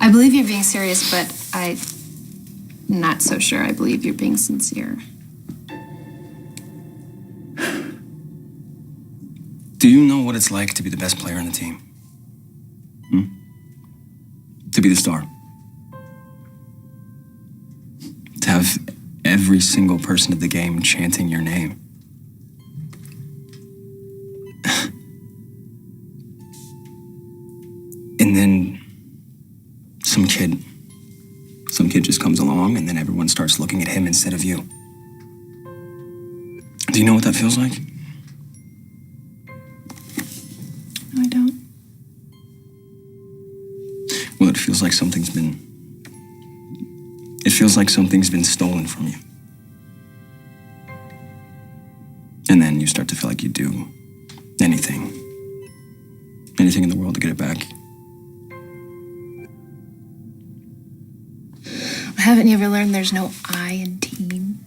I believe you're being serious, but I'm not so sure I believe you're being sincere. Do you know what it's like to be the best player on the team? To be the star. To have every single person at the game chanting your name. And then some kid just comes along and then everyone starts looking at him instead of you. Do you know what that feels like? No, I don't. Well, it feels like something's been stolen from you. And then you start to feel like you do anything in the world to get it back. Haven't you ever learned there's no I in team?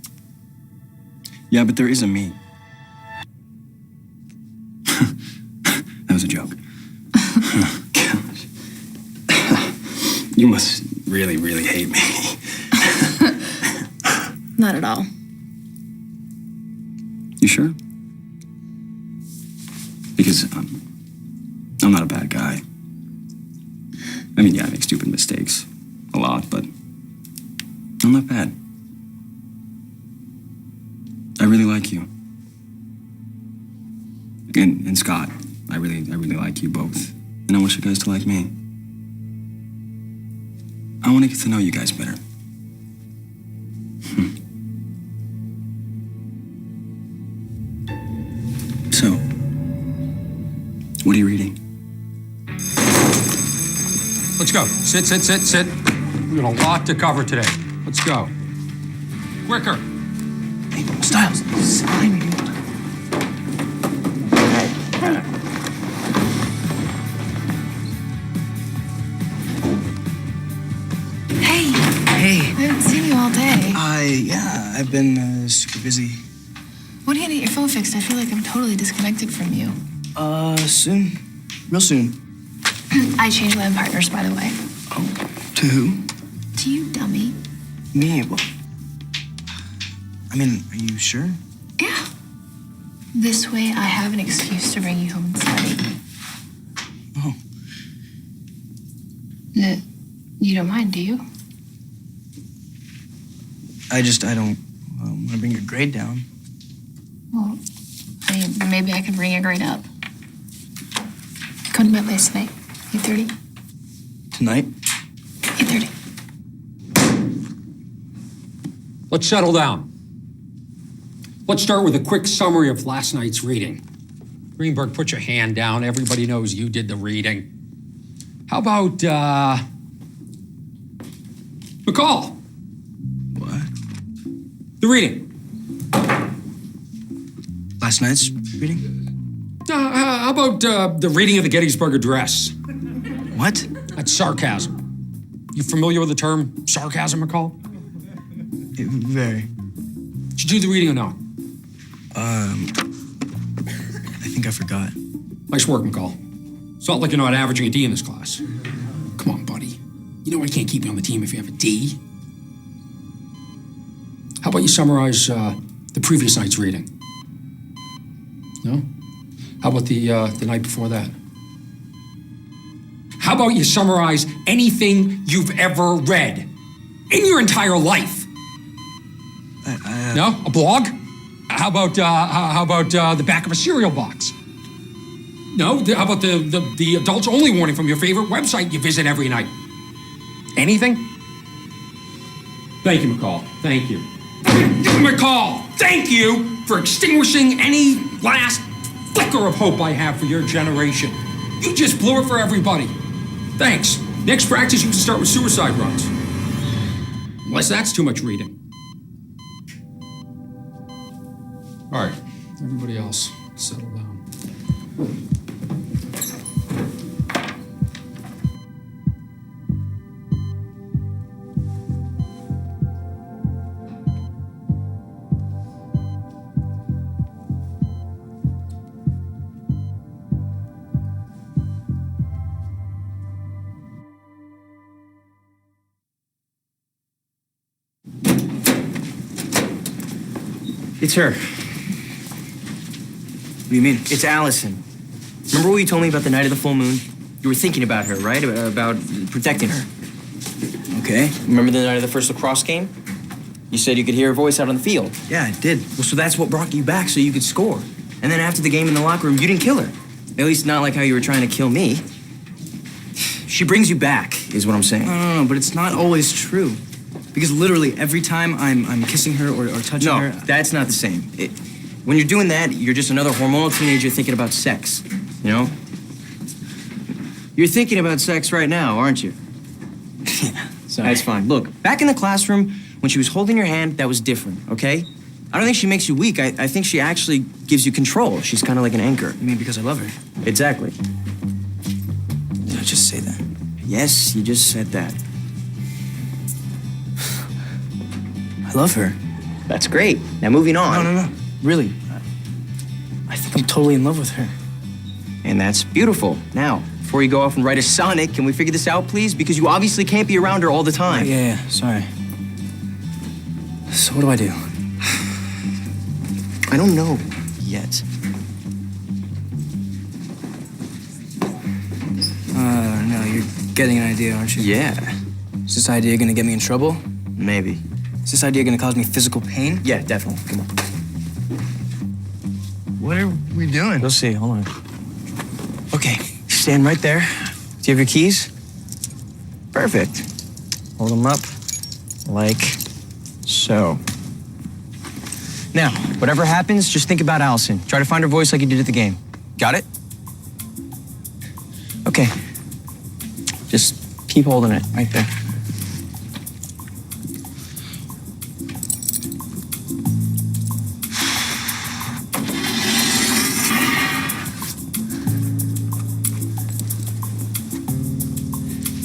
Yeah, but there is a me. That was a joke. Gosh. You must really, really hate me. Not at all. You sure? Because I'm not a bad guy. I mean, yeah, I make stupid mistakes a lot, but I'm not bad. I really like you. And Scott, I really like you both. And I want you guys to like me. I want to get to know you guys better. So, what are you reading? Let's go. Sit. We got a lot to cover today. Let's go. Quicker. Hey, Styles, sign you. Hey, Hey. I haven't seen you all day. I've been super busy. When are you gonna get your phone fixed? I feel like I'm totally disconnected from you. Soon. Real soon. I changed web partners, by the way. Oh, to who? To you, dummy. Me? Well, I mean, are you sure? Yeah. This way, I have an excuse to bring you home and study. Oh. You don't mind, do you? I don't want to bring your grade down. Well, maybe I could bring your grade up. Come to my place tonight. 8:30? Tonight? 8:30. Let's settle down. Let's start with a quick summary of last night's reading. Greenberg, put your hand down. Everybody knows you did the reading. How about, McCall? What? The reading. Last night's reading? How about the reading of the Gettysburg Address? What? That's sarcasm. You familiar with the term sarcasm, McCall? Very. Did you do the reading or not? I think I forgot. Nice work, McCall. It's not like you're not averaging a D in this class. Come on, buddy. You know I can't keep you on the team if you have a D. How about you summarize the previous night's reading? No? How about the night before that? How about you summarize anything you've ever read in your entire life? No? A blog? How about the back of a cereal box? No? How about the adults only warning from your favorite website you visit every night? Anything? Thank you, McCall. Thank you. McCall, thank you for extinguishing any last flicker of hope I have for your generation. You just blew it for everybody. Thanks. Next practice, you can start with suicide runs. Unless that's too much reading. All right, everybody else, settle down. It's her. What do you mean? It's Allison. Remember what you told me about the night of the full moon? You were thinking about her, right? About protecting her. Okay. Remember the night of the first lacrosse game? You said you could hear her voice out on the field. Yeah, I did. Well, so that's what brought you back, so you could score. And then after the game in the locker room, you didn't kill her. At least not like how you were trying to kill me. She brings you back, is what I'm saying. No, but it's not always true. Because literally every time I'm kissing her or touching her... No, that's not the same. When you're doing that, you're just another hormonal teenager thinking about sex, you know? You're thinking about sex right now, aren't you? Yeah, sorry. That's fine. Look, back in the classroom, when she was holding your hand, that was different, okay? I don't think she makes you weak. I think she actually gives you control. She's kind of like an anchor. You mean because I love her? Exactly. Did I just say that? Yes, you just said that. I love her. That's great. Now moving on. No. Really. I think I'm totally in love with her. And that's beautiful. Now, before you go off and write a sonnet, can we figure this out, please? Because you obviously can't be around her all the time. Yeah, sorry. So what do I do? I don't know yet. No, you're getting an idea, aren't you? Yeah. Is this idea gonna get me in trouble? Maybe. Is this idea gonna cause me physical pain? Yeah, definitely. Come on. What are we doing? We'll see. Hold on. Okay, stand right there. Do you have your keys? Perfect. Hold them up like so. Now, whatever happens, just think about Allison. Try to find her voice like you did at the game. Got it? Okay. Just keep holding it right there.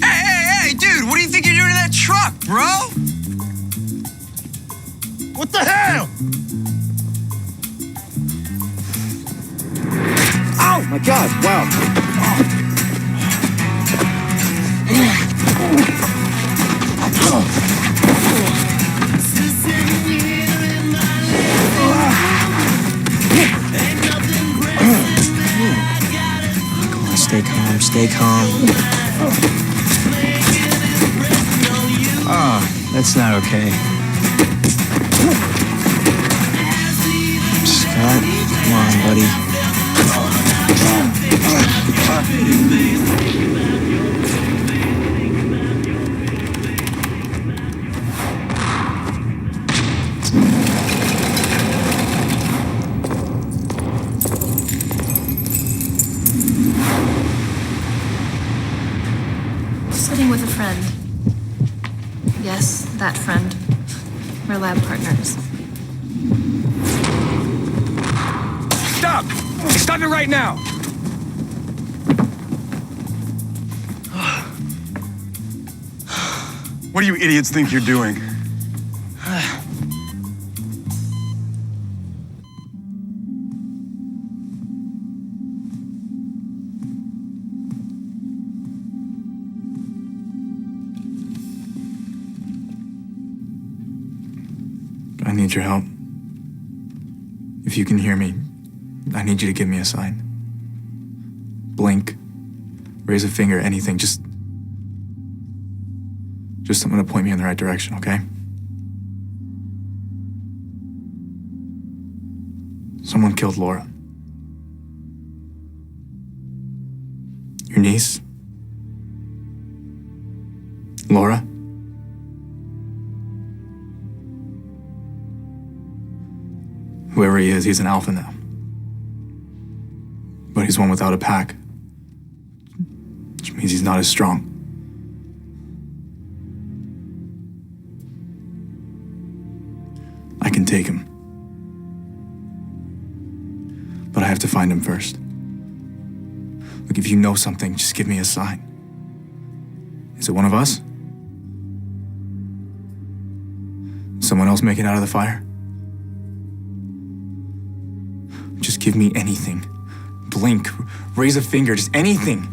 Hey, dude, what do you think you're doing in that truck, bro? What the hell? Oh my God, wow. Come on, stay calm, stay calm. Oh, that's not okay. Scott, come on, buddy. Sitting with a friend. Yes, that friend. We're lab partners. Stop! Stop it right now! What do you idiots think you're doing? I need your help. If you can hear me, I need you to give me a sign. Blink, raise a finger, anything. Just something to point me in the right direction, okay? Someone killed Laura. Your niece? Laura? Whoever he is, he's an alpha now. But he's one without a pack. Which means he's not as strong. I can take him. But I have to find him first. Look, if you know something, just give me a sign. Is it one of us? Someone else make it out of the fire? Just give me anything. Blink, raise a finger, just anything.